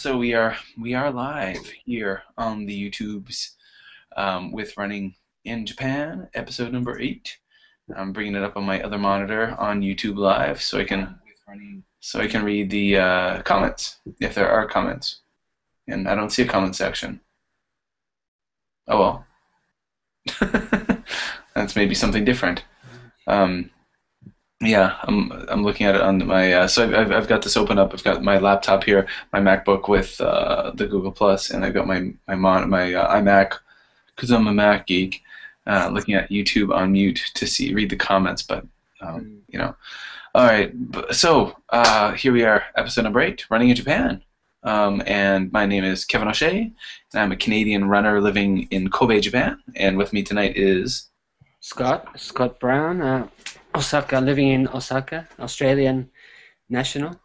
So we are live here on the YouTubes with Running in Japan, episode number 8. I'm bringing it up on my other monitor on YouTube Live, so I can read the comments if there are comments. And I don't see a comment section. Oh well, that's maybe something different. Yeah, I'm looking at it on my so I've got this open up. I've got my laptop here, my MacBook with the Google Plus, and I've got my iMac because I'm a Mac geek. Looking at YouTube on mute to read the comments, but you know. All right, so here we are, episode number 8, running in Japan, and my name is Kevin O'Shea, and I'm a Canadian runner living in Kobe, Japan, and with me tonight is Scott Brown, Osaka, living in Osaka, Australian national.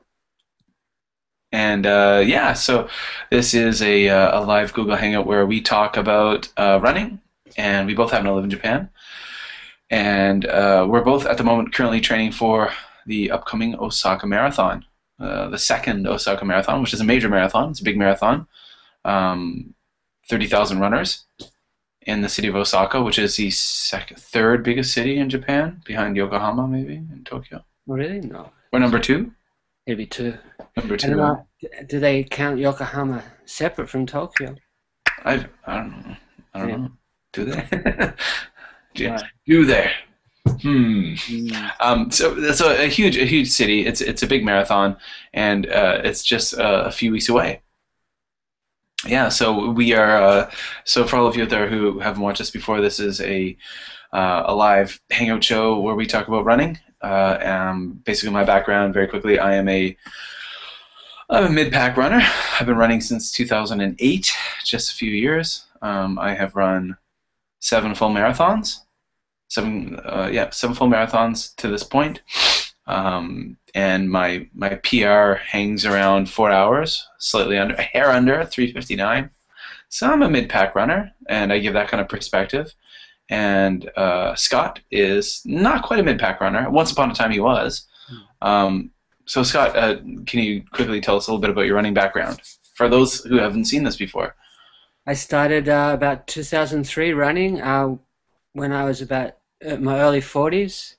And yeah, so this is a live Google Hangout where we talk about running, and we both happen to live in Japan. And we're both at the moment currently training for the upcoming Osaka Marathon, the second Osaka Marathon, which is a major marathon. It's a big marathon, 30,000 runners in the city of Osaka, which is the third biggest city in Japan, behind Yokohama, maybe, in Tokyo. Oh, really? No. Or number 2? Maybe 2. Number 2. I don't know, do they count Yokohama separate from Tokyo? I don't know. I don't know. Do they? Right. Do they? So a huge city. It's a big marathon, and it's just a few weeks away. Yeah, so we are. So for all of you out there who haven't watched this before, this is a live hangout show where we talk about running. Basically, my background, very quickly, I'm a mid-pack runner. I've been running since 2008, just a few years. I have run 7 full marathons. 7 full marathons to this point. And my PR hangs around 4 hours, slightly under, a hair under, 3:59. So I'm a mid-pack runner, and I give that kind of perspective. And Scott is not quite a mid-pack runner. Once upon a time he was. So Scott, can you quickly tell us a little bit about your running background for those who haven't seen this before? I started about 2003 running when I was about my early 40s.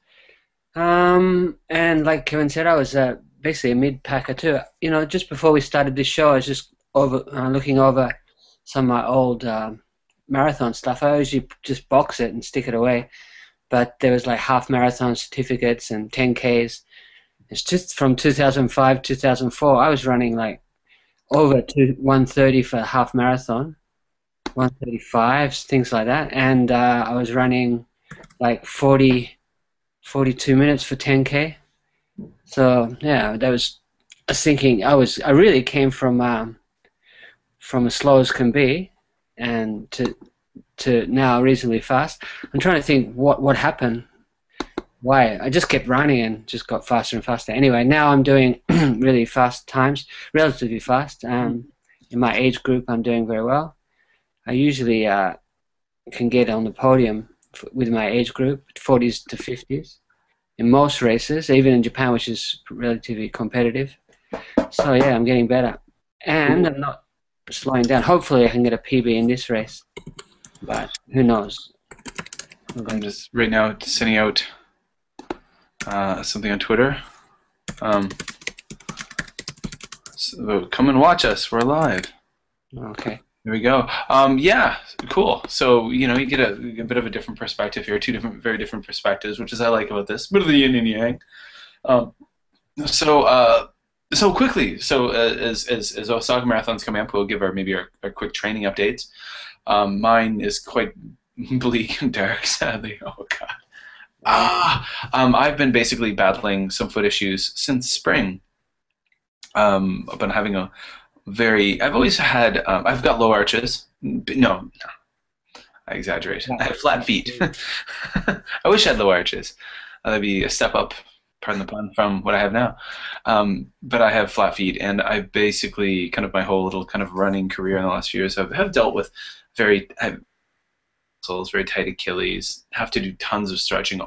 And like Kevin said, I was basically a mid-packer too. You know, just before we started this show, I was just looking over some of my old marathon stuff. I usually just box it and stick it away. But there was like half marathon certificates and 10Ks. It's just from 2005, 2004, I was running like over 130 for a half marathon, 135, things like that. And I was running like 42 minutes for 10K. So yeah, I was thinking I really came from as slow as can be, and to now reasonably fast. I'm trying to think what happened. Why? I just kept running and just got faster and faster. Anyway, now I'm doing really fast times, relatively fast. In my age group, I'm doing very well. I usually can get on the podium with my age group, 40s to 50s, in most races, even in Japan, which is relatively competitive. So yeah, I'm getting better, and I'm not slowing down. Hopefully, I can get a PB in this race, but who knows? I'm just right now sending out something on Twitter. So come and watch us. We're live. Okay. There we go. Yeah, cool. So, you know, you get a bit of a different perspective here, very different perspectives, which is I like about this. Bit of the yin and yang. So quickly, as Osaka Marathon's coming up, we'll give our quick training updates. Mine is quite bleak and dark, sadly. Oh, God. I've been basically battling some foot issues since spring. I've been having I've always had, I've got low arches. No, I exaggerate. I have flat feet. I wish I had low arches. That'd be a step up, pardon the pun, from what I have now. But I have flat feet, and I basically, kind of my whole little kind of running career in the last few years, have dealt with very tight Achilles, have to do tons of stretching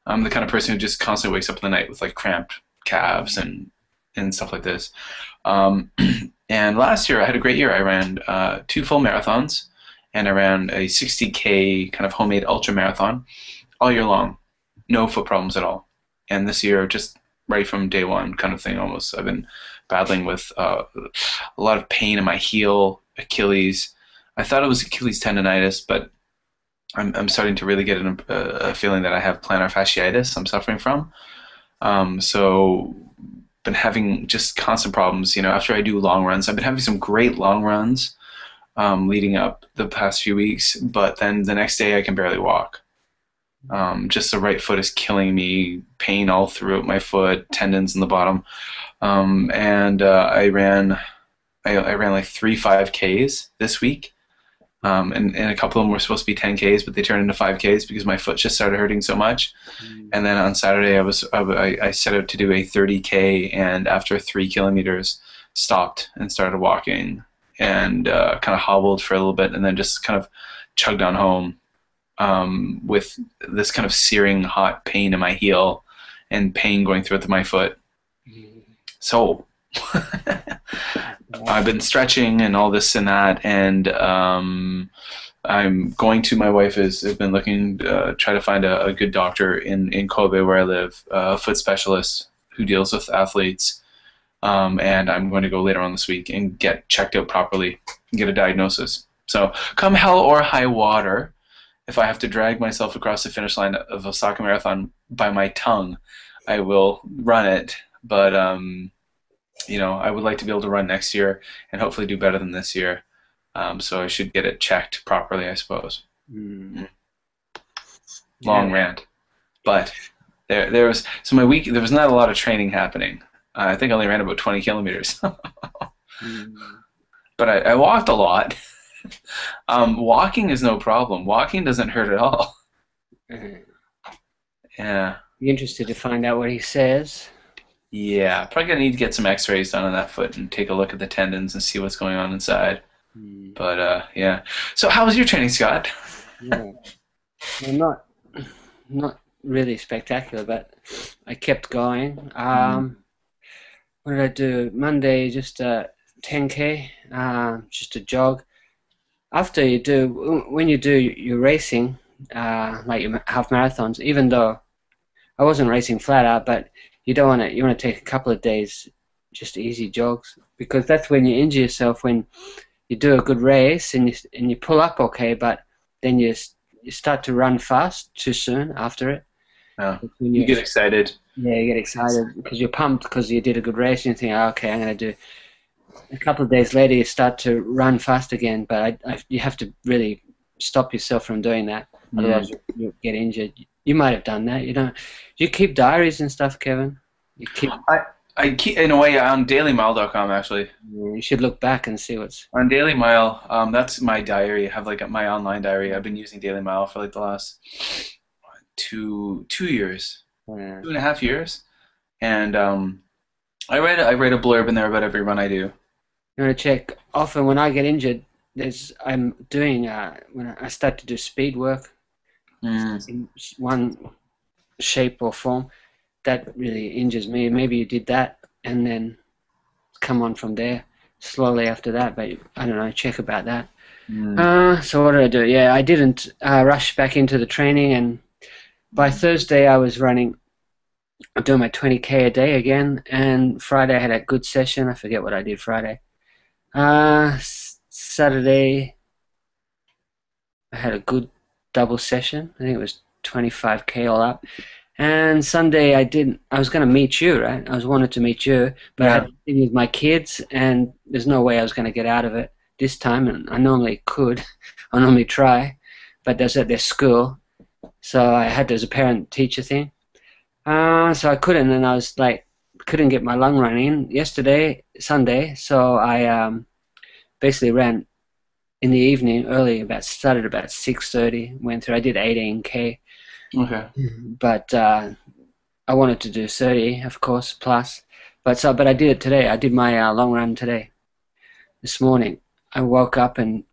I'm the kind of person who just constantly wakes up in the night with like cramped calves and and stuff like this. Um, and last year I had a great year. I ran 2 full marathons, and I ran a 60K kind of homemade ultra marathon all year long. No foot problems at all. And this year, just right from day one kind of thing almost, I've been battling with a lot of pain in my heel, Achilles. I thought it was Achilles tendonitis, but I'm starting to really get a feeling that I have plantar fasciitis I'm suffering from. So been having just constant problems. After I do long runs, I've been having some great long runs leading up the past few weeks, but then the next day I can barely walk. Just the right foot is killing me, pain all throughout my foot, tendons in the bottom. And I ran like 3 5Ks this week. And a couple of them were supposed to be 10Ks, but they turned into 5Ks because my foot just started hurting so much. And then on Saturday, I set out to do a 30K, and after 3 kilometers, stopped and started walking, and kind of hobbled for a little bit, and then just kind of chugged on home with this kind of searing hot pain in my heel and pain going through my foot. So I've been stretching and all this and that, and I'm going to. My wife has been looking, try to find a good doctor in Kobe where I live, a foot specialist who deals with athletes, and I'm going to go later on this week and get checked out properly and get a diagnosis. So come hell or high water, if I have to drag myself across the finish line of Osaka Marathon by my tongue, I will run it. But I would like to be able to run next year and hopefully do better than this year. So I should get it checked properly, I suppose. Long rant, but there was so my week. There was not a lot of training happening. I think I only ran about 20 kilometers, but I walked a lot. Walking is no problem. Walking doesn't hurt at all. Yeah. You interested to find out what he says? Yeah, probably gonna need to get some X-rays done on that foot and take a look at the tendons and see what's going on inside. But yeah. So how was your training, Scott? Yeah. Well, not really spectacular, but I kept going. What did I do? Monday, just 10K, just a jog. After when you do your racing, like your half marathons, even though I wasn't racing flat out, but you want to take a couple of days, just easy jogs, because that's when you injure yourself, when you do a good race and you pull up okay, but then you start to run fast too soon after it. Oh, you get excited. Yeah, you get excited because you're pumped because you did a good race and you think, oh, okay, I'm going to do. A couple of days later, you start to run fast again, but you have to really stop yourself from doing that. Otherwise, you'll get injured. You might have done that. You keep diaries and stuff, Kevin? I keep, in a way, on dailymile.com, actually. You should look back and see what's... On Daily Mile, that's my diary. I have like my online diary. I've been using Daily Mile for like the last 2 years, 2.5 years. And I write a blurb in there about every run I do. You want to check. Often when I get injured, I'm doing when I start to do speed work in one shape or form, that really injures me. Maybe you did that and then come on from there slowly after that, but I don't know, check about that. So what did I do? Yeah, I didn't rush back into the training, and by Thursday I was doing my 20K a day again, and Friday I had a good session. I forget what I did Friday. Saturday I had a good double session. I think it was 25K all up. And Sunday I was going to meet you, right? I wanted to meet you, but I had to be with my kids, and there's no way I was going to get out of it this time. And I normally could. I normally try, but that's at their school. So I had there's a parent-teacher thing. So I couldn't, and I was like, couldn't get my long run in Sunday. So I basically ran in the evening early, started about 6:30, went through. I did 18K. Okay. But I wanted to do 30, of course, plus. But I did it today. I did my long run today. This morning, I woke up and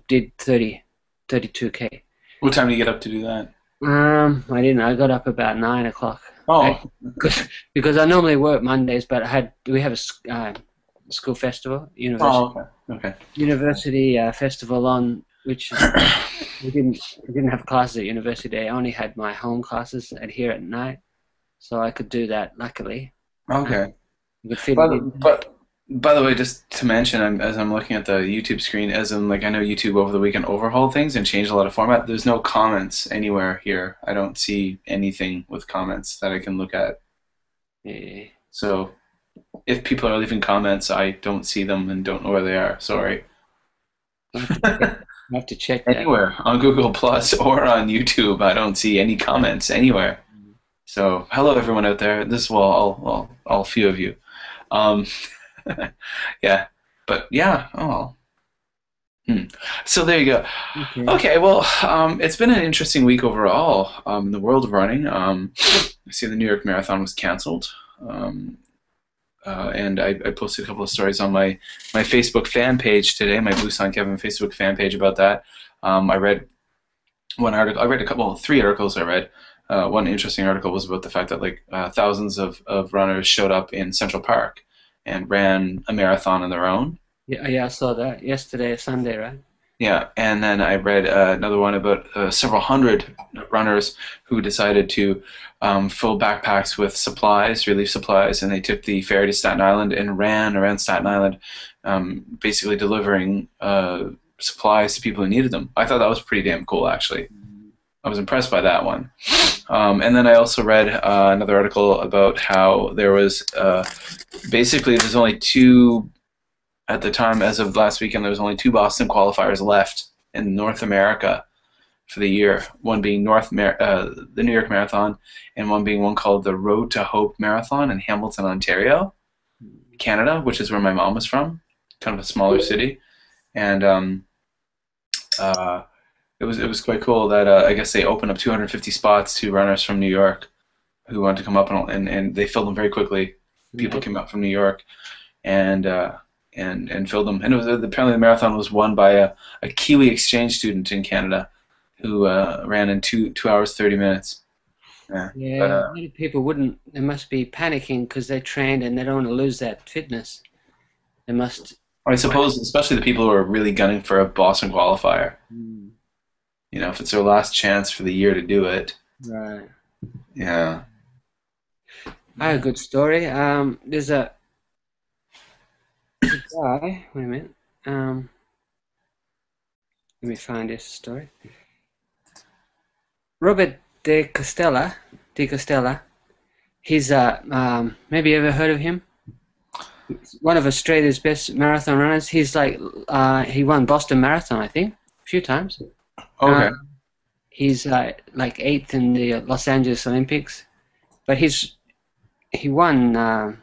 did 32K. What time do you get up to do that? I didn't. I got up about 9 o'clock. Oh, Because I normally work Mondays, but we have a school festival, oh, okay, okay. university festival on, which is we didn't have classes at university. I only had my home classes at here at night, so I could do that. Luckily, uh, Okay. I could fit it But in. but by the way, just to mention, as I'm looking at the YouTube screen, as in like I know YouTube over the weekend overhauled things and changed a lot of format. There's no comments anywhere here. I don't see anything with comments that I can look at. Yeah, So if people are leaving comments, I don't see them and don't know where they are. Sorry. I have to check that. Anywhere on Google Plus or on YouTube, I don't see any comments anywhere. So hello everyone out there. This is all few of you. Um, yeah, but yeah. Oh well. So there you go. Okay. Okay, well, it's been an interesting week overall in the world of running. I see the New York Marathon was canceled, and I posted a couple of stories on my Facebook fan page today, my BusanKevin Facebook fan page about that. I read one article. I read three articles. I read. One interesting article was about the fact that like thousands of runners showed up in Central Park and ran a marathon on their own. Yeah, I saw that yesterday, Sunday, right? Yeah, and then I read another one about several hundred runners who decided to fill backpacks with supplies, relief supplies, and they took the ferry to Staten Island and ran around Staten Island, basically delivering supplies to people who needed them. I thought that was pretty damn cool, actually. I was impressed by that one. And then I also read another article about how there was basically there's only two. At the time, as of last weekend, there was only two Boston qualifiers left in North America for the year. One being the New York Marathon, and one being one called the Road to Hope Marathon in Hamilton, Ontario, Canada, which is where my mom was from, kind of a smaller city. And it was quite cool that I guess they opened up 250 spots to runners from New York who wanted to come up, and they filled them very quickly. People came up from New York, and filled them. And it was apparently the marathon was won by a Kiwi exchange student in Canada who ran in 2 hours 30 minutes. Yeah, but Yeah, many people wouldn't. They must be panicking because they trained and they don't want to lose that fitness. They must. I suppose especially the people who are really gunning for a Boston qualifier. Mm, You know, if it's their last chance for the year to do it. right. Yeah. I have a good story. There's a guy. Wait a minute. Let me find this story. Robert De Costella. He's maybe you ever heard of him? He's one of Australia's best marathon runners. He's like he won Boston Marathon, I think, a few times. Okay. He's like eighth in the Los Angeles Olympics, but he won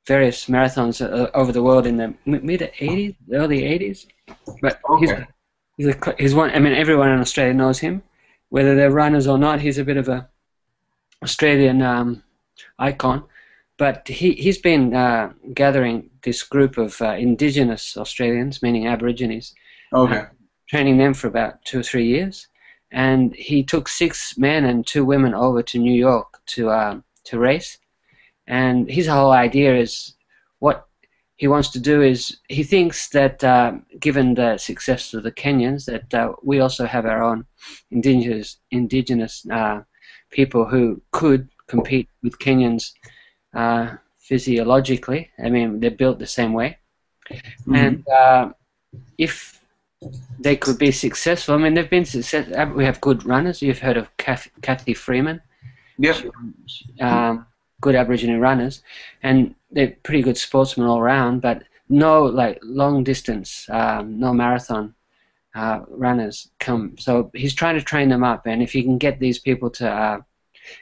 various marathons over the world in the mid '80s, early '80s. But Okay. he's one. I mean, everyone in Australia knows him, whether they're runners or not. He's a bit of a Australian icon. But he's been gathering this group of Indigenous Australians, meaning Aborigines, Okay. training them for about 2 or 3 years. And he took 6 men and 2 women over to New York to race. And his whole idea is what he wants to do is he thinks that given the success of the Kenyans, that we also have our own indigenous people who could compete with Kenyans physiologically. I mean, they're built the same way. Mm-hmm. And if they could be successful, I mean, they've been successful. We have good runners. You've heard of Kathy Freeman. Yep. Good Aboriginal runners, and they're pretty good sportsmen all around, but no like long distance, no marathon runners come. So he's trying to train them up, and if you can get these people to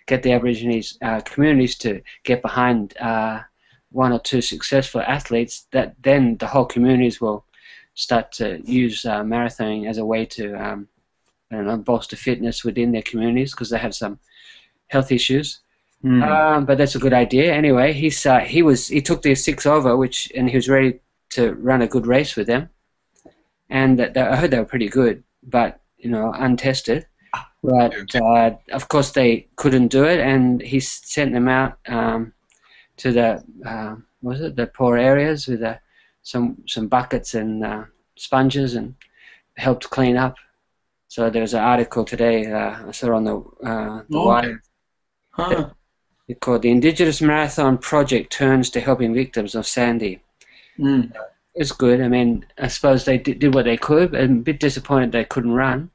get the Aborigines communities to get behind 1 or 2 successful athletes, that then the whole communities will start to use marathoning as a way to I don't know, bolster fitness within their communities because they have some health issues. Mm-hmm. But that's a good idea. Anyway, he took these 6 over, and he was ready to run a good race with them. And I heard they were pretty good, but untested. But of course they couldn't do it, and he sent them out to the what was it, the poor areas with some buckets and sponges, and helped clean up. So there was an article today I saw on the Okay. wire. Huh. It's called "The Indigenous Marathon Project Turns to Helping Victims of Sandy." Mm. It's good. I mean, I suppose they did what they could. I'm a bit disappointed they couldn't run,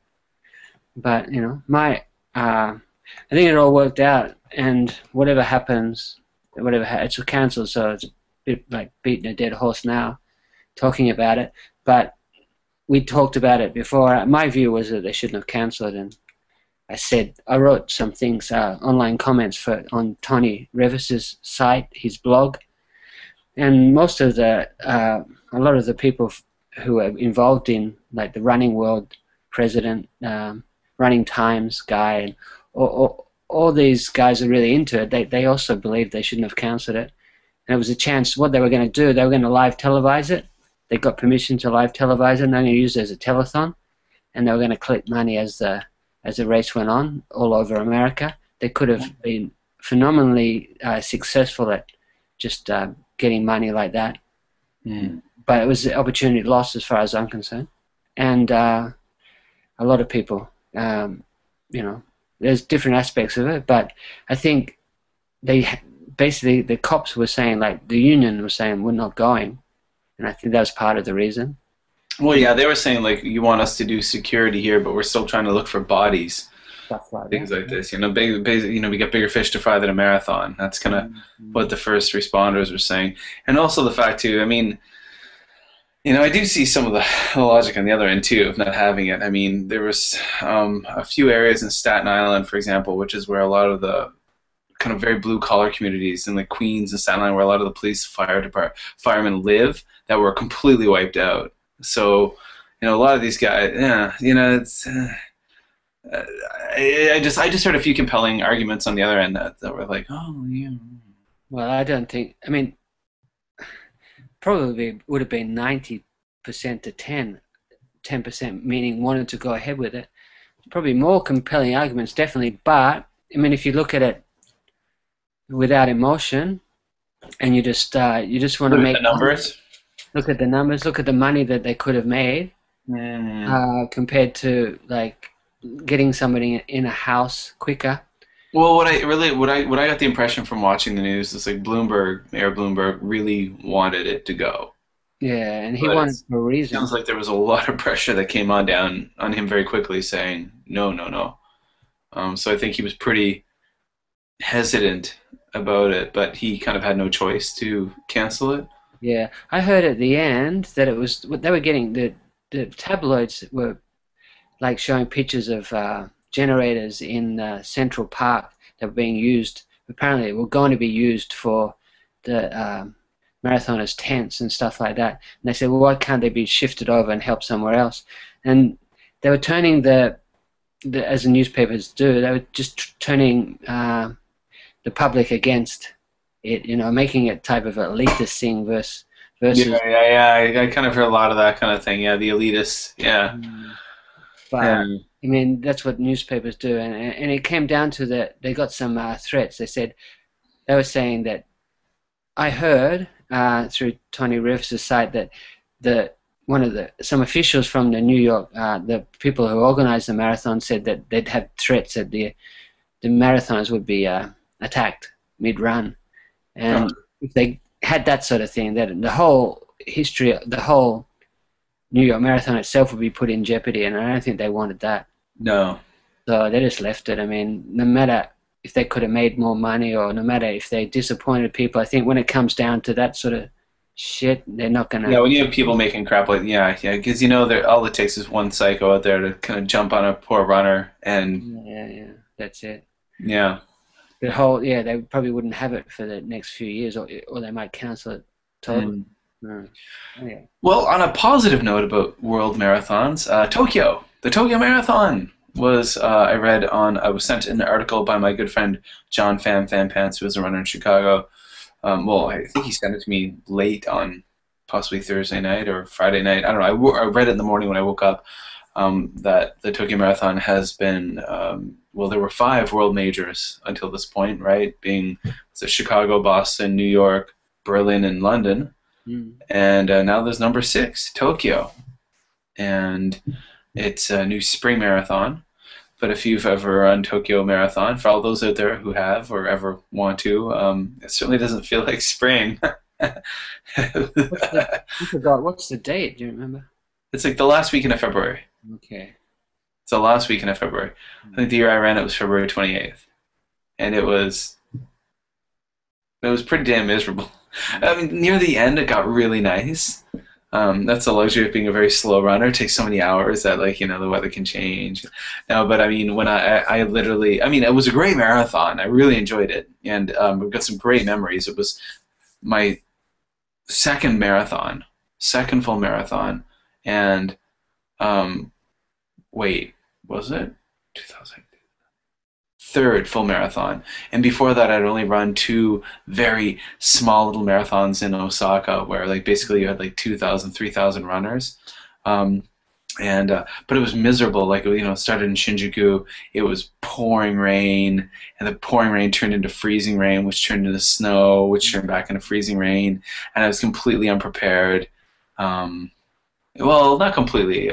but I think it all worked out. And whatever happens, it's cancelled, so it's a bit like beating a dead horse now, talking about it. But we talked about it before. My view was that they shouldn't have cancelled, and I wrote some things, online comments on Tony Revis's site, his blog, and most of a lot of the people who are involved in, like, the running world president, running times guy, and all these guys are really into it. They also believe they shouldn't have cancelled it. And it was a chance. What they were going to do, they were going to live televise it. They got permission to live televise it, and they're going to use it as a telethon, and they were going to collect money as the race went on all over America. They could have been phenomenally successful at just getting money like that. Mm. But it was the opportunity lost as far as I'm concerned. And a lot of people, there's different aspects of it, but I think basically the cops were saying, like, the union was saying, we're not going. And I think that was part of the reason. Well, yeah, they were saying, like, you want us to do security here, but we're still trying to look for bodies, Stuff like things that. like this. We got bigger fish to fry than a marathon. That's kind of what the first responders were saying, and also the fact too. I mean, I do see some of the logic on the other end too of not having it. I mean, there was a few areas in Staten Island, for example, which is where a lot of the kind of very blue collar communities in like Queens and Staten Island, where a lot of the police, firemen live, that were completely wiped out. So, a lot of these guys, yeah, it's. I just heard a few compelling arguments on the other end that were like, oh yeah. Well, I don't think. I mean, probably would have been 90% to 10%, meaning wanted to go ahead with it. Probably more compelling arguments, definitely. But I mean, if you look at it without emotion, and you just want to Look at make the numbers. look at the numbers, look at the money that they could have made, compared to, like, getting somebody in a house quicker. Well, what I got the impression from watching the news is like Mayor Bloomberg really wanted it to go, Yeah, and he but wanted for a it reason. sounds like there was a lot of pressure that came down on him very quickly, saying no, no, no. So I think he was pretty hesitant about it, but he kind of had no choice to cancel it. Yeah, I heard at the end that it was they were getting the tabloids were, like, showing pictures of generators in Central Park that were being used. Apparently, were going to be used for the marathoners' tents and stuff like that. And they said, well, why can't they be shifted over and help somewhere else? And they were turning as the newspapers do, they were just turning the public against it, making it type of elitist thing versus. Yeah, yeah, yeah. I kind of heard a lot of that kind of thing. Yeah, the elitists. Yeah. But Um, I mean, that's what newspapers do, and it came down to that they got some threats. They were saying that I heard through Tony Rivers' site that some officials from the New York, the people who organized the marathon, said that they'd have threats that the marathoners would be attacked mid-run, and if they had that sort of thing, that the whole history, the whole New York Marathon itself would be put in jeopardy, and I don't think they wanted that. no. So they just left it. I mean, no matter if they could have made more money, or no matter if they disappointed people, I think when it comes down to that sort of shit, they're not going Yeah, to. when you have people making crap like yeah, because all it takes is one psycho out there to kind of jump on a poor runner, and Yeah, that's it. yeah. They probably wouldn't have it for the next few years, or they might cancel it totally. Mm. Mm. Yeah. Well, on a positive note about world marathons, the Tokyo Marathon was I was sent an article by my good friend John Fan Pants, who is a runner in Chicago. Well, I think he sent it to me late on possibly Thursday night or Friday night. I don't know. I read it in the morning when I woke up. that the Tokyo Marathon has been, well, there were 5 world majors until this point, right? Being Chicago, Boston, New York, Berlin, and London. Mm. And now there's number 6, Tokyo. And it's a new spring marathon. But if you've ever run Tokyo Marathon, for all those out there who have or ever want to, it certainly doesn't feel like spring. I forgot. What's the date? Do you remember? It's like the last weekend of February. Okay. It's the last weekend of February. I think the year I ran it was February 28th, and it was pretty damn miserable. I mean, near the end it got really nice. That's the luxury of being a very slow runner. It takes so many hours that, like, the weather can change. No, but I mean, when I literally, I mean, it was a great marathon. I really enjoyed it, and we've got some great memories. It was my second full marathon, and wait, was it 2000? Third full marathon, and before that I'd only run 2 very small little marathons in Osaka where, like, basically you had like 2,000, 3,000 runners. And but it was miserable. Like, it started in Shinjuku. It was pouring rain, and the pouring rain turned into freezing rain, which turned into snow, which turned back into freezing rain, and I was completely unprepared. Well, not completely.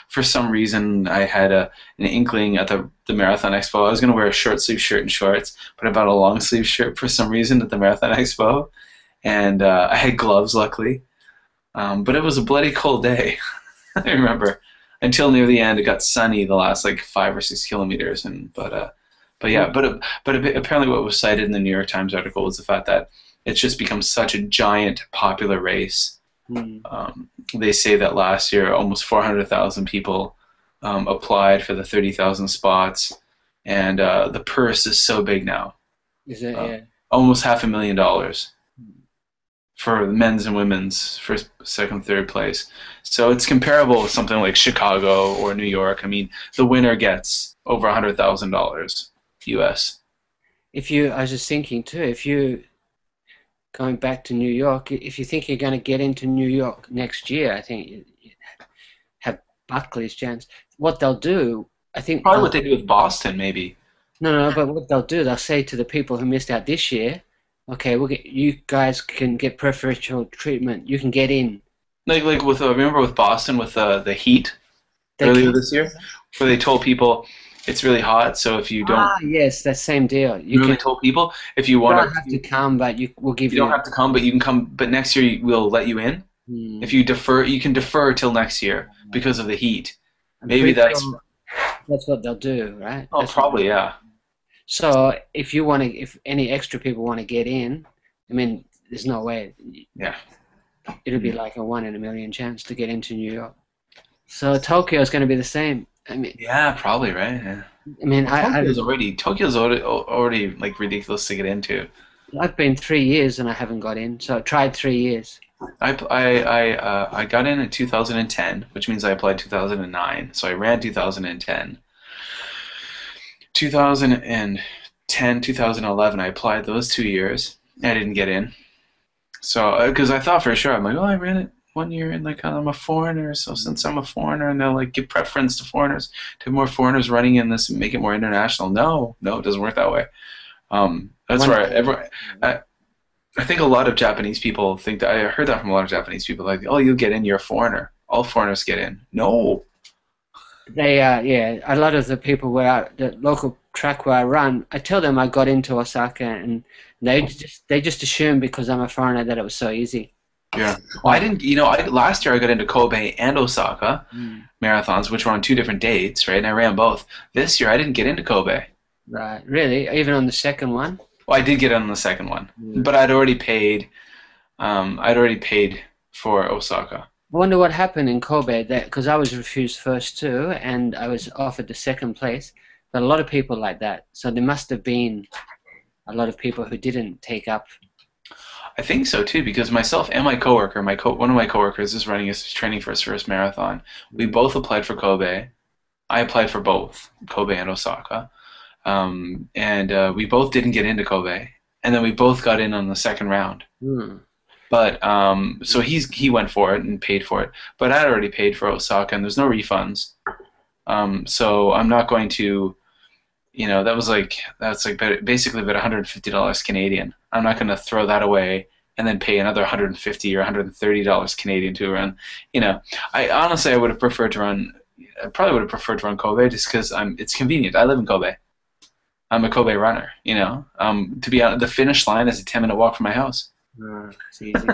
For some reason, I had an inkling at the Marathon Expo. I was going to wear a short sleeve shirt and shorts, but I bought a long sleeve shirt for some reason at the Marathon Expo, and I had gloves, luckily. But it was a bloody cold day. I remember until near the end. It got sunny the last like 5 or 6 kilometers, and but yeah, but apparently what was cited in the New York Times article was the fact that it's just become such a giant popular race. They say that last year almost 400,000 people applied for the 30,000 spots, and the purse is so big now, Is it? Yeah. almost $500,000 for men's and women's first, second, third place. So it's comparable with something like Chicago or New York. I mean, the winner gets over $100,000 US. I was just thinking too, if you going back to New York, if you think you're going to get into New York next year, I think you have Buckley's chance. What they'll do, I think, Probably what they do with Boston, maybe. no, but what they'll do, they'll say to the people who missed out this year, okay, you guys can get preferential treatment. You can get in. Like with remember with Boston with the heat They earlier can, this year, where they told people it's really hot, so if you don't, yes, that same deal. really told people if you You want don't have to come, but we'll give you don't have to come, but you can come. But next year we'll let you in. Hmm. If you defer, you can defer till next year because of the heat. I'm Maybe pretty that's sure that's what they'll do, right? oh, That's probably yeah. So if any extra people want to get in, I mean, there's no way. Yeah. It'll be like a 1 in a million chance to get into New York. So Tokyo is going to be the same. Yeah, probably right. Yeah. I mean, Tokyo's already like ridiculous to get into. I've been 3 years and I haven't got in. So I tried 3 years. I got in 2010, which means I applied 2009. So I ran 2010. 2010, 2011, I applied those 2 years. I didn't get in. So, because I thought for sure, I'm like, oh, I ran it 1 year, and like I'm a foreigner, so since I'm a foreigner, and they'll like give preference to foreigners, to have more foreigners running in this and make it more international. No, it doesn't work that way. That's where I think a lot of Japanese people think that. I heard that from a lot of Japanese people, like, oh, you get in, you're a foreigner. All foreigners get in. No. Yeah, a lot of the people the local track where I run, I tell them I got into Osaka, and they just assume because I'm a foreigner that it was so easy. Yeah. Well, I didn't. Last year I got into Kobe and Osaka marathons, which were on 2 different dates, right? And I ran both. This year I didn't get into Kobe. Right, really? Even on the second one? Well, I did get on the second one, but I'd already paid. I'd already paid for Osaka. I wonder what happened in Kobe, because I was refused first too, and I was offered the second place. But a lot of people like that, so there must have been a lot of people who didn't take up. I think so too, because myself and my coworker, one of my coworkers is training for his first marathon. We both applied for Kobe. I applied for both Kobe and Osaka, and we both didn't get into Kobe, and then we both got in on the second round. But so he went for it and paid for it, but I'd already paid for Osaka, and there's no refunds. So I'm not going to, that's like basically about $150 Canadian. I'm not going to throw that away and then pay another 150 or $130 Canadian to run. You know, I would have preferred to run. I probably would have preferred to run Kobe just because it's convenient. I live in Kobe. I'm a Kobe runner. To be on the finish line is a 10-minute walk from my house. It's easy.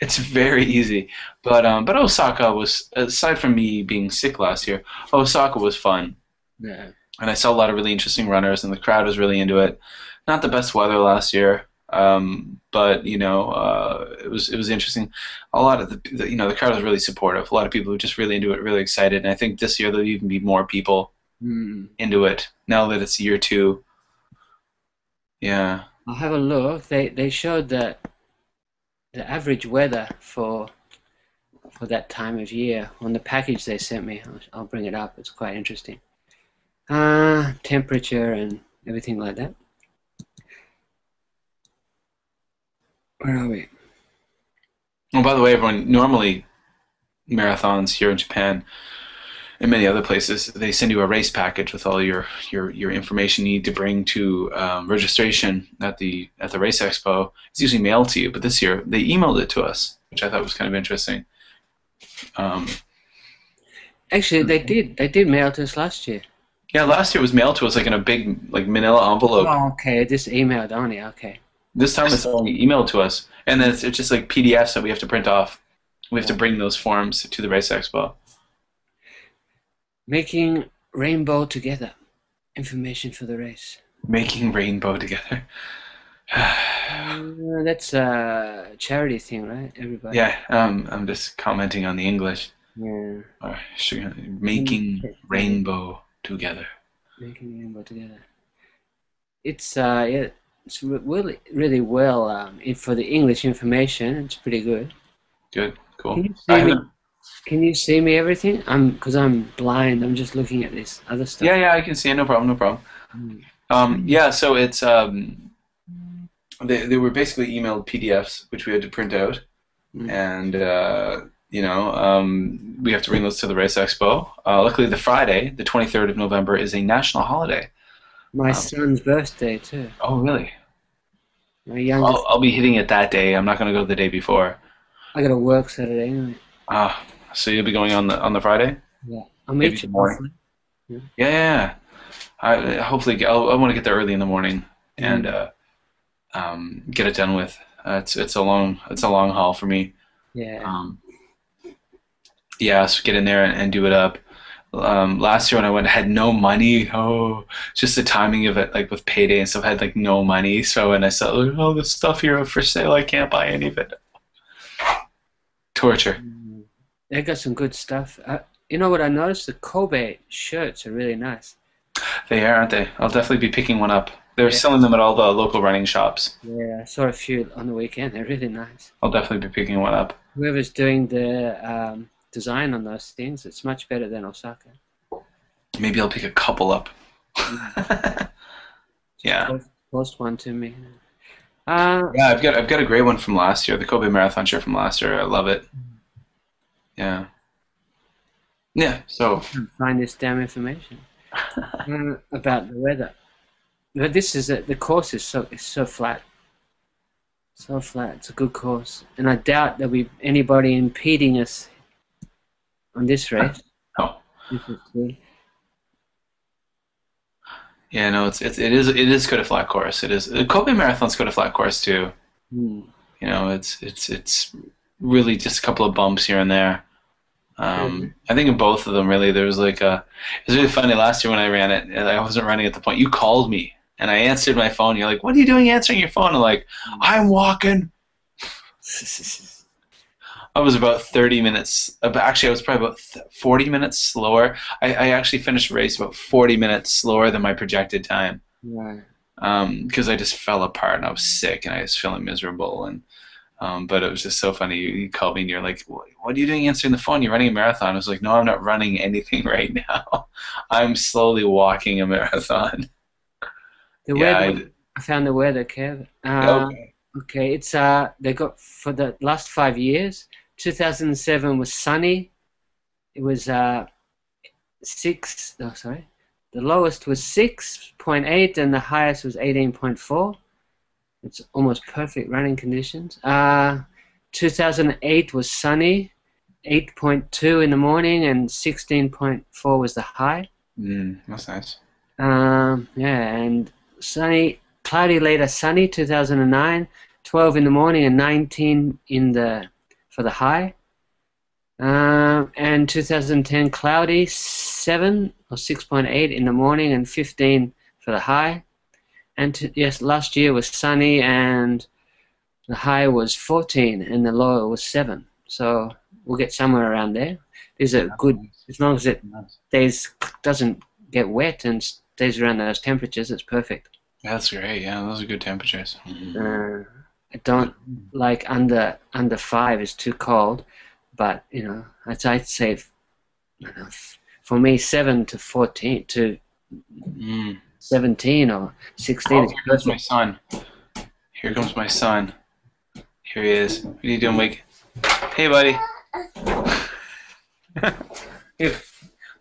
It's very easy. But Osaka was, aside from me being sick last year, Osaka was fun. Yeah. And I saw a lot of really interesting runners, and the crowd was really into it. Not the best weather last year, but it was interesting. A lot of the crowd was really supportive. A lot of people were just really into it, really excited. And I think this year there'll even be more people into it now that it's year two. Yeah. I'll have a look. They showed the average weather for that time of year on the package they sent me. I'll bring it up. It's quite interesting. Temperature and everything like that. Where are we? Oh, by the way, everyone, normally marathons here in Japan and many other places, they send you a race package with all your information you need to bring to registration at the race expo. It's usually mailed to you, but this year they emailed it to us, which I thought was kind of interesting. Um, Actually, they did. They did mail to us last year. yeah, last year it was mailed to us like in a big like Manila envelope. Oh, okay. This emailed only. Okay. This time it's only emailed to us, and then it's just like PDFs that we have to print off. We have to bring those forms to the race expo. Making rainbow together. Information for the race. Making rainbow together. That's a charity thing, right? Everybody. Yeah, I'm just commenting on the English. Yeah. Making rainbow together. Making rainbow together. Yeah, it's really really well for the English information. It's pretty good. Good, Can cool. you I see me? haven't. Can you see me everything? Because I'm blind. I'm just looking at this other stuff. Yeah, yeah, I can see it. No problem, no problem. Mm. Yeah, so it's they were basically emailed PDFs which we had to print out, Mm. and we have to bring those to the race expo. Luckily, the Friday, the 23rd of November, is a national holiday. My Um, son's birthday too. oh, really? My youngest. I'll be hitting it that day. I'm not going to go the day before. I got to work Saturday anyway. Ah, so you'll be going on the Friday? Yeah. I'll Maybe meet the you. morning. Hopefully. Yeah. Yeah, yeah. I want to get there early in the morning and Mm. get it done with. It's a long haul for me. Yeah. Um, yeah, so get in there and do it up. Last year when I went, I had no money. Oh, just the timing of it, like with payday and stuff, I had like no money. So when I saw all this stuff here for sale, I can't buy any of it. Torture. Mm. They got some good stuff. You know what I noticed? The Kobe shirts are really nice. They are, aren't they? I'll definitely be picking one up. They're Yeah. selling them at all the local running shops. Yeah, I saw a few on the weekend. They're really nice. I'll definitely be picking one up. Whoever's doing the design on those things, it's much better than Osaka. Maybe I'll pick a couple up. Mm. Yeah. Post one to me. Yeah, I've got a great one from last year, the Kobe Marathon shirt from last year. I love it. Yeah. Yeah. So Find this damn information about the weather. But this is the course is so flat, so flat. It's a good course, and I doubt there'll be anybody impeding us on this race. oh This is good. yeah, no, it is good a flat course. It is the Kobe Marathon's good a flat course too. Hmm. It's really just a couple of bumps here and there. I think in both of them really there was like a. It was really funny last year when I ran it. And I wasn't running at the point. You called me and I answered my phone. You're like, "What are you doing answering your phone?" I'm like, "I'm walking." I was about 30 minutes. Actually, I was probably about 40 minutes slower. I actually finished the race about 40 minutes slower than my projected time. Right. Because I just fell apart and I was sick and I was feeling miserable. But it was just so funny. You called me and you're like, "What are you doing answering the phone? You're running a marathon." I was like, "No, I'm not running anything right now. I'm slowly walking a marathon." The Yeah. weather. I found the weather, Kev. Okay. Okay, it's they got for the last 5 years. 2007 was sunny. It was six. Oh, sorry. The lowest was 6.8 and the highest was 18.4. It's almost perfect running conditions. 2008 was sunny, 8.2 in the morning and 16.4 was the high. That's nice. Yeah, and sunny, cloudy later sunny, 2009, 12 in the morning and 19 for the high. And 2010 cloudy, 7 or 6.8 in the morning and 15 for the high. And yes, last year was sunny and the high was 14 and the low was 7. So we'll get somewhere around there. These are good, as long as it doesn't get wet and stays around those temperatures, it's perfect. That's great. Yeah, those are good temperatures. I don't like under 5 is too cold, but I'd say for me 7 to 14 to 17 or 16. Oh, here comes my son. Here comes my son. Here he is. What are you doing, Mike? Hey, buddy.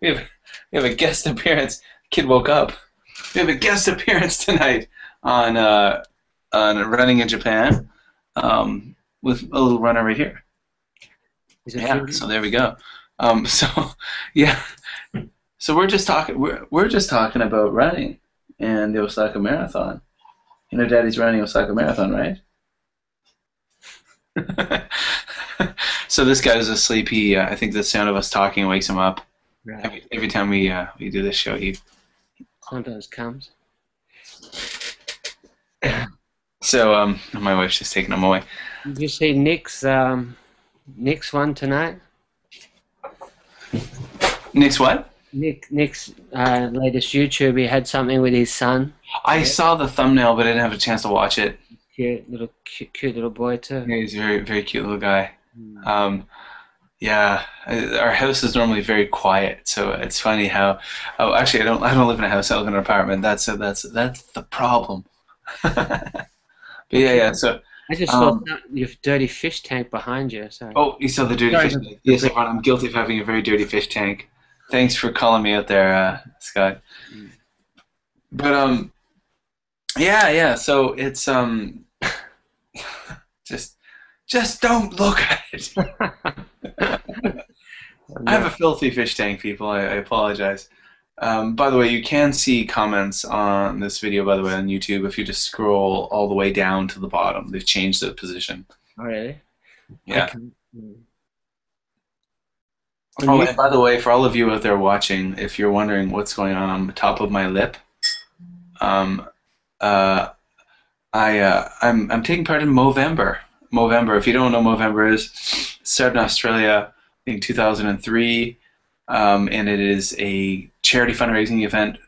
we have a guest appearance. Kid woke up. We have a guest appearance tonight on Running in Japan, with a little runner right here. Yeah, so there we go. Yeah, so we're just talking about running and the Osaka Marathon. Daddy's running Osaka Marathon, right? So this guy's asleep. I think the sound of us talking wakes him up. Right. Every time we do this show, he sometimes comes. So my wife's just taking him away. Did you see Nick's one tonight? Nick's what? Nick's latest YouTube. He had something with his son. I saw the thumbnail, but I didn't have a chance to watch it. Cute little boy too. Yeah, he's a very, very cute little guy. Yeah, our house is normally very quiet, so it's funny how. Oh, actually, I don't live in a house. I live in an apartment. That's the problem. But yeah. So I just saw your dirty fish tank behind you. Sorry. Oh, you saw the dirty fish tank. Yes, everyone. I'm guilty of having a very dirty fish tank. Thanks for calling me out there, Scott. But yeah. So it's just don't look at it. I have a filthy fish tank, people. I apologize. By the way, you can see comments on this video, by the way, on YouTube if you just scroll all the way down to the bottom. They've changed the position. Oh, really? Yeah. Oh, and by the way, for all of you out there watching, if you're wondering what's going on the top of my lip, I'm taking part in Movember. Movember, if you don't know what Movember is, it started in Australia in 2003, and it is a charity fundraising event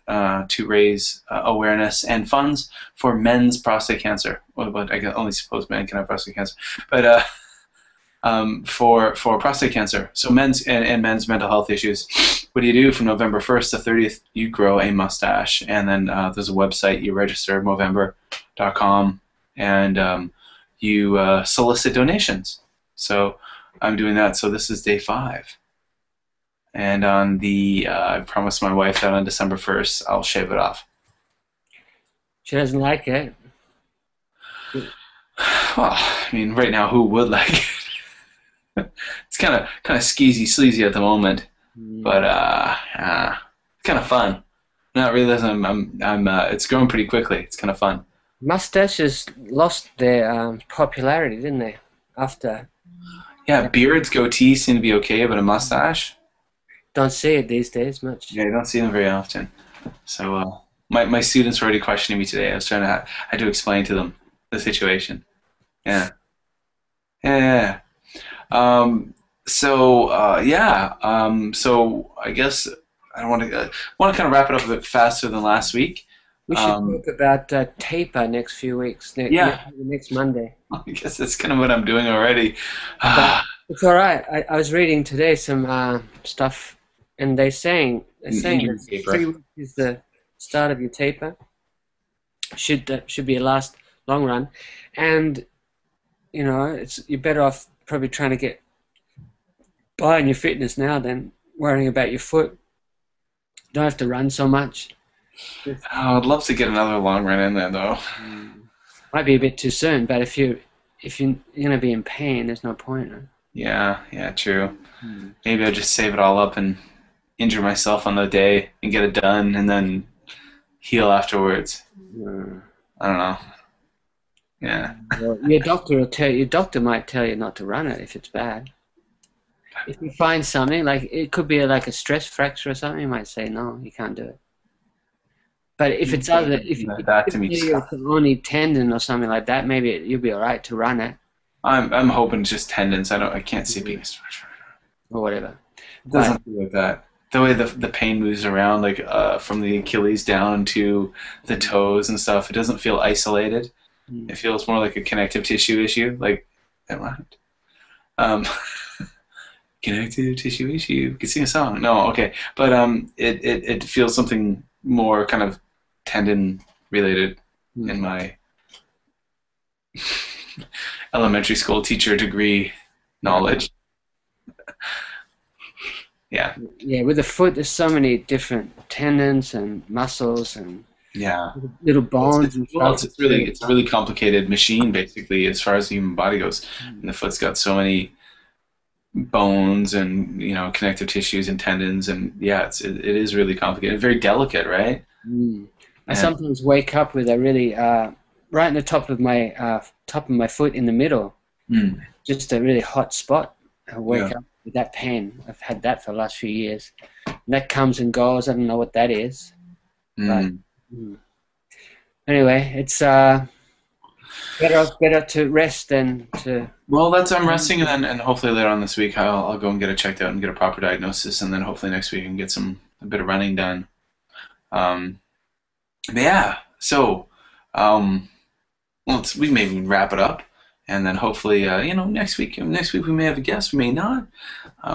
to raise awareness and funds for men's prostate cancer. Well, but I only suppose men can have prostate cancer, but for prostate cancer. So men's and men's mental health issues. What do you do from November 1st to 30th? You grow a mustache, and then there's a website. You register, Movember.com, and you solicit donations. So I'm doing that. So this is day 5. And on I promised my wife that on December 1st, I'll shave it off. She doesn't like it. Well, I mean, right now, who would like it? It's kind of skeezy, sleazy at the moment, but it's kind of fun. Not realizing it's growing pretty quickly. It's kind of fun. Mustaches lost their popularity, didn't they? After. Yeah, beards, goatees seem to be okay, but a mustache. Don't see it these days much. Yeah, you don't see them very often. So my students were already questioning me today. I had to explain to them the situation. Yeah. So I guess I want to kind of wrap it up a bit faster than last week. We should talk about taper next few weeks. Next Monday. I guess that's kind of what I'm doing already. It's all right. I was reading today some stuff, and they're saying that 3 weeks is the start of your taper. Should be a last long run, and you're better off probably trying to get by on your fitness now than worrying about your foot. don't have to run so much. Just, Oh, I'd love to get another long run in there though. might be a bit too soon, but if you're gonna be in pain, there's no point. Right? Yeah, yeah, true. Mm. Maybe I'll just save it all up and injure myself on the day and get it done and then heal afterwards. Uh, I don't know. Yeah. well, your doctor might tell you not to run it if it's bad. If you find something like it could be like a stress fracture or something, you might say no, you can't do it. But if it's That to me it's only tendon or something like that, maybe you'll be all right to run it I'm hoping it's just tendons. I can't see it being a structure. or whatever. It But doesn't feel like that. The way the pain moves around, like from the Achilles down to the toes and stuff, it doesn't feel isolated. It feels more like a connective tissue issue. Like, never mind. Um, connective tissue issue. You could sing a song. No, okay, but it feels something more kind of tendon related in my elementary school teacher degree knowledge. Yeah. yeah, with the foot, there's so many different tendons and muscles and Yeah. little bones and Well, stuff. it's a really complicated machine basically as far as the human body goes. And the foot's got so many bones and connective tissues and tendons and yeah, it is really complicated, very delicate, right? I And sometimes wake up with a really right in the top of my foot in the middle, mm, just a really hot spot. I wake yeah, up with that pain. I've had that for the last few years. And that comes and goes. I don't know what that is. But mm. anyway, it's better to rest than to. Well, I'm resting, and hopefully later on this week I'll go and get it checked out and get a proper diagnosis, and then hopefully next week I can get a bit of running done. Um, but yeah, so we maybe wrap it up, and then hopefully next week we may have a guest, we may not.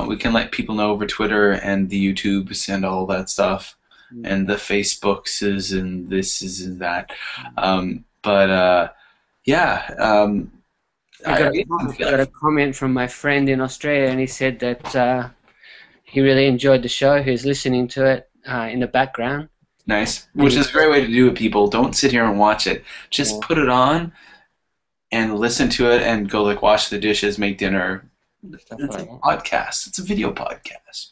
We can let people know over Twitter and the YouTubes and all that stuff, and the Facebooks and this is and that. But yeah. I got a comment from my friend in Australia, and he said that he really enjoyed the show. He was listening to it in the background. Nice, which is a great way to do it, people. Don't sit here and watch it. Just put it on and listen to it and go like wash the dishes, make dinner. It's a podcast. It's a video podcast.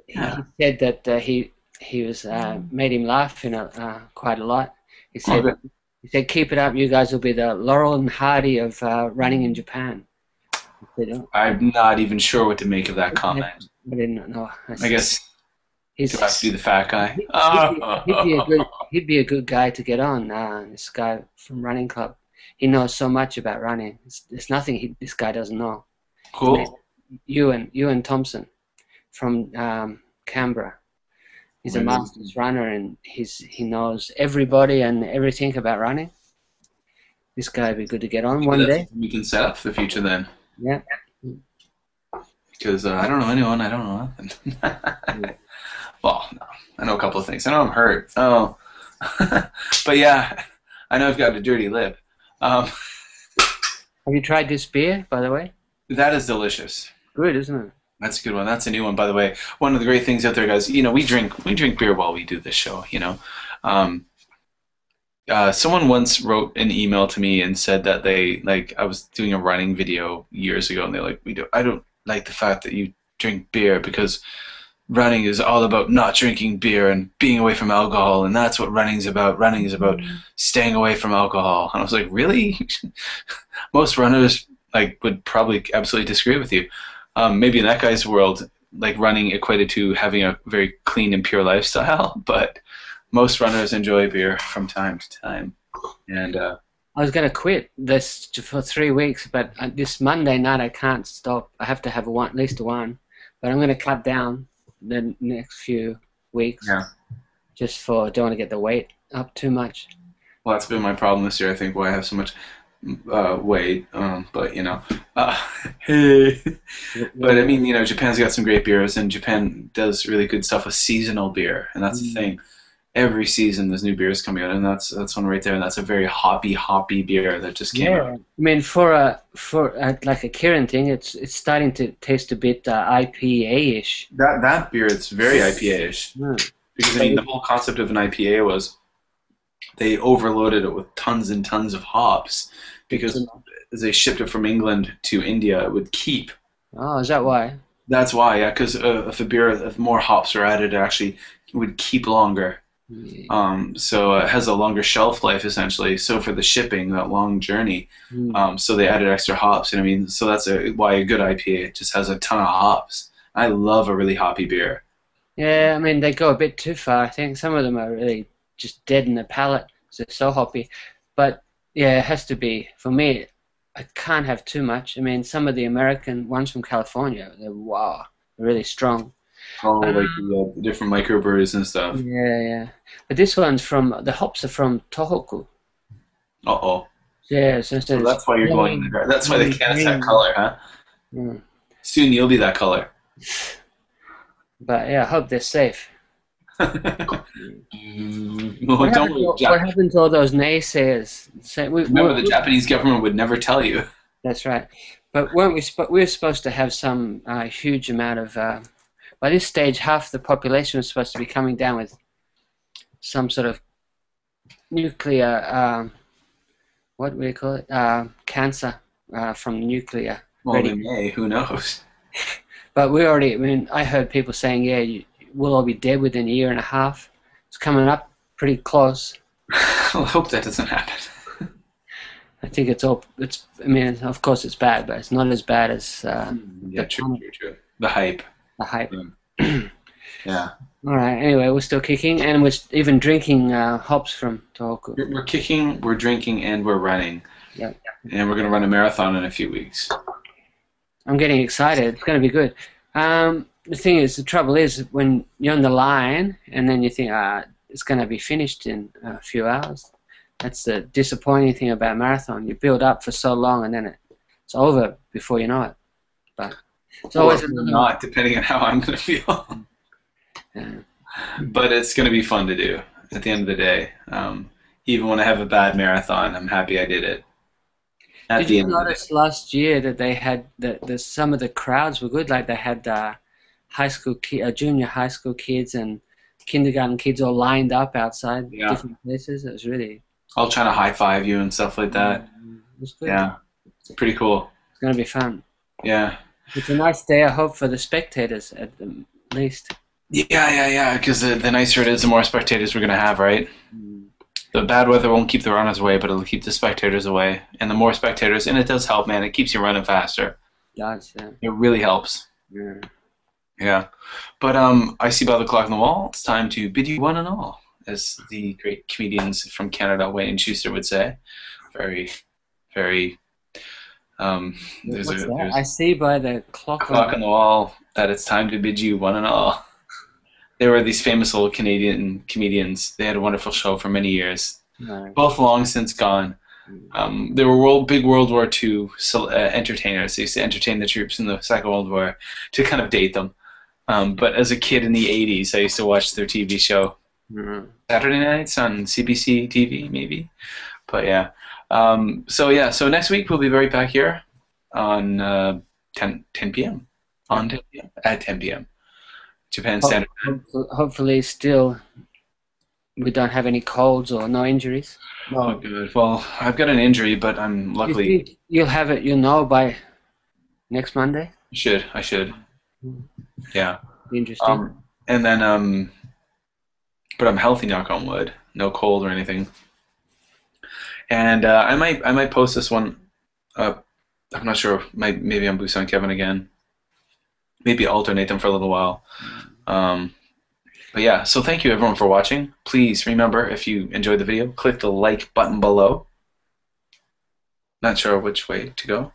Yeah. He said that he was made him laugh quite a lot. He said he said keep it up. You guys will be the Laurel and Hardy of running in Japan. I'm not even sure what to make of that comment. I didn't know. I guess. Do I have to be the fat guy? He'd be a good guy to get on. This guy from Running Club. He knows so much about running. There's nothing this guy doesn't know. Cool. Ewan Thompson from Canberra. He's a masters runner, and he knows everybody and everything about running. This guy would be good to get on one day. We can set up for the future then. Yeah. Because I don't know anyone. I don't know nothing. Well, no. I know a couple of things. I know I'm hurt. Oh. But yeah, I know I've got a dirty lip. Have you tried this beer, by the way? That is delicious. Good, isn't it? That's a good one. That's a new one, by the way. One of the great things out there, guys. We drink beer while we do this show. Someone once wrote an email to me and said that I was doing a running video years ago, and they're like, I don't like the fact that you drink beer because running is all about not drinking beer and being away from alcohol, and that's what running's about. Running is about staying away from alcohol. And I was like, really? Most runners would probably absolutely disagree with you. Maybe in that guy's world, running equated to having a very clean and pure lifestyle, but most runners enjoy beer from time to time. And I was going to quit this for 3 weeks, but this Monday night I can't stop. I have to have at least one, but I'm going to cut down the next few weeks. Yeah. Just don't want to get the weight up too much. Well, that's been my problem this year. I think why I have so much weight, but hey. But I mean, Japan's got some great beers, and Japan does really good stuff with seasonal beer, and that's the thing. Every season there's new beers coming out, and that's one right there, and that's a very hoppy beer that just came out. I mean, for like a Kirin thing, it's starting to taste a bit IPA-ish. That beer, it's very IPA-ish. Because I mean, the whole concept of an IPA was they overloaded it with tons and tons of hops because as they shipped it from England to India, it would keep. Oh, is that why? That's why, yeah, because if more hops are added, it actually would keep longer. Yeah. So it has a longer shelf life essentially. So for the shipping, that long journey, Mm. so they added extra hops, and I mean, so that's why a good IPA just has a ton of hops. I love a really hoppy beer. Yeah, I mean they go a bit too far. I think some of them are really just dead in the palate. 'Cause they're so hoppy. But yeah, it has to be for me. I can't have too much. I mean, some of the American ones from California, they're wow, they're really strong. Oh, like Um, the different microbrews and stuff. yeah, yeah. But this one's from the hops are from Tohoku. Uh oh. Yeah, so instead So it's that's why you're glowing in the dark. That's why the can is that green. color, huh? Mm. Soon you'll be that color. But yeah, I hope they're safe. Well, don't worry, What happened to all those naysayers? Say, remember, the Japanese government would never tell you. that's right. But weren't we were supposed to have some huge amount of by this stage half the population was supposed to be coming down with some sort of nuclear what do we call it cancer from nuclear Well, they ready. may. Who knows? But we already. I mean, I heard people saying, "Yeah, we'll all be dead within a year and a half." It's coming up pretty close. I hope that doesn't happen. I think it's all. It's. I mean, of course, it's bad, but it's not as bad as Yeah, true, true, true. The hype. the hype. Yeah. All right. Anyway, we're still kicking, and we're even drinking hops from Tohoku. We're kicking, we're drinking, and we're running. Yeah. And we're going to run a marathon in a few weeks. I'm getting excited. It's going to be good. The thing is, the trouble is when you're on the line, and then you think, it's going to be finished in a few hours. That's the disappointing thing about marathon. You build up for so long, and then it's over before you know it. But it's always Or another not, depending on how I'm going to feel. one. But it's going to be fun to do at the end of the day. Even when I have a bad marathon, I'm happy I did it. At Did the you end of the day. notice last year that they had some of the crowds were good? Like they had junior high school kids and kindergarten kids all lined up outside Yeah. different places. It was really All trying to high five you and stuff like that. it was good. Yeah. It's pretty cool. It's going to be fun. Yeah. It's a nice day, I hope, for the spectators at the least. Yeah. Because the nicer it is, the more spectators we're going to have, right? The bad weather won't keep the runners away, but it'll keep the spectators away. And the more spectators, and it does help, man. It keeps you running faster. It does, yeah. It really helps. Yeah. Yeah. But I see by the clock on the wall, it's time to bid you one and all, as the great comedians from Canada, Wayne and Schuster, would say. Very, very. There's What's a that? there's I see by the clock clock on the wall that it's time to bid you one and all. They were these famous old Canadian comedians. They had a wonderful show for many years. No. Both long since gone. They were big World War II entertainers. They used to entertain the troops in the Second World War to kind of date them. But as a kid in the 80s, I used to watch their TV show Saturday nights on CBC TV, maybe. But yeah. So next week we'll be right back here on 10 p.m. On 10 p.m. At 10 p.m. Japan Standard Time. Hopefully, still we don't have any colds or no injuries. Oh, good. Well, I've got an injury, but I'm You luckily think you'll have it? You'll know by next Monday. I should. Yeah. Interesting. And then but I'm healthy, knock on wood. No cold or anything. And I might post this one. I'm not sure. Maybe on BusanKevin again. Maybe alternate them for a little while. But yeah, so thank you everyone for watching. Please remember, if you enjoyed the video, click the like button below. Not sure which way to go.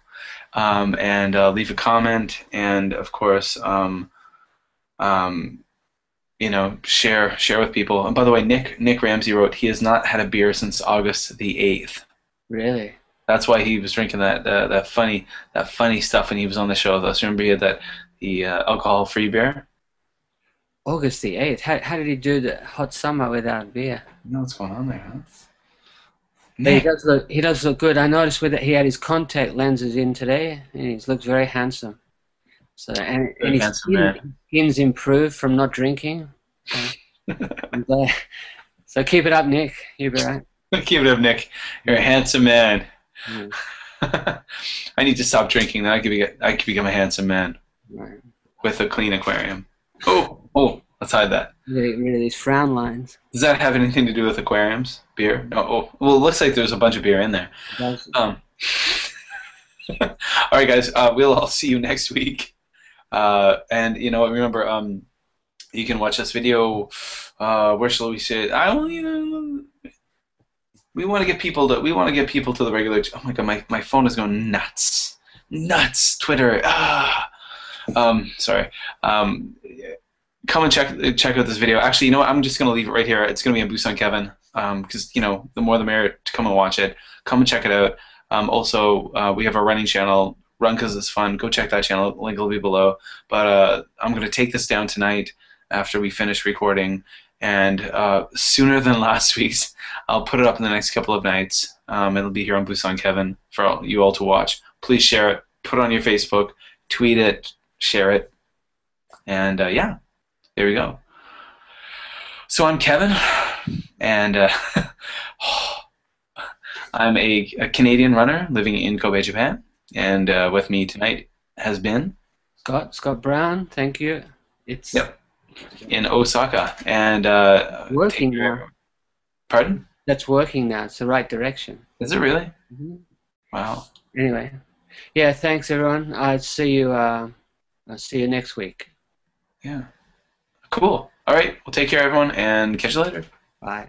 And leave a comment, and of course, share with people. And by the way, Nick Ramsey wrote he has not had a beer since August the 8th. Really? That's why he was drinking that funny stuff when he was on the show. Though, so remember he had the alcohol-free beer. August the 8th. How did he do the hot summer without beer? You know what's going on there, huh? But he does look good. I noticed he had his contact lenses in today, and he looks very handsome. So and his handsome man. skin's improved from not drinking. So And, so keep it up, Nick. You'll be right. Keep it up, Nick. You're a handsome man. Yeah, I need to stop drinking. Then I could become a handsome man right. with a clean aquarium. Oh, let's hide that. Get rid of these frown lines. Does that have anything to do with aquariums? Beer? No. Oh, well, it looks like there's a bunch of beer in there. Those- Um, all right, guys. We'll all see you next week. And you know, remember, you can watch this video. Where shall we say it? We want to get people to. We want to get people to the regular. Oh my god, my phone is going nuts. Nuts. Twitter. Sorry. Come and check out this video. Actually, you know what? I'm just gonna leave it right here. It's gonna be on BusanKevin. Because you know, the more the merrier to come and watch it. Come and check it out. Also, we have a running channel. Run because it's fun. Go check that channel. Link will be below. But I'm gonna take this down tonight after we finish recording, and sooner than last week's. I'll put it up in the next couple of nights. It'll be here on BusanKevin for you all to watch. Please share it. Put it on your Facebook. Tweet it. Share it. And yeah, there we go. So I'm Kevin, and I'm a Canadian runner living in Kobe, Japan. And with me tonight has been Scott Brown. Thank you. It's yep in Osaka. And working now. Pardon? That's working now. It's the right direction. Is it really? Hmm. Wow. Anyway, yeah. Thanks, everyone. I'll see you. I'll see you next week. Yeah. Cool. All right. Well, take care, everyone, and catch you later. Bye.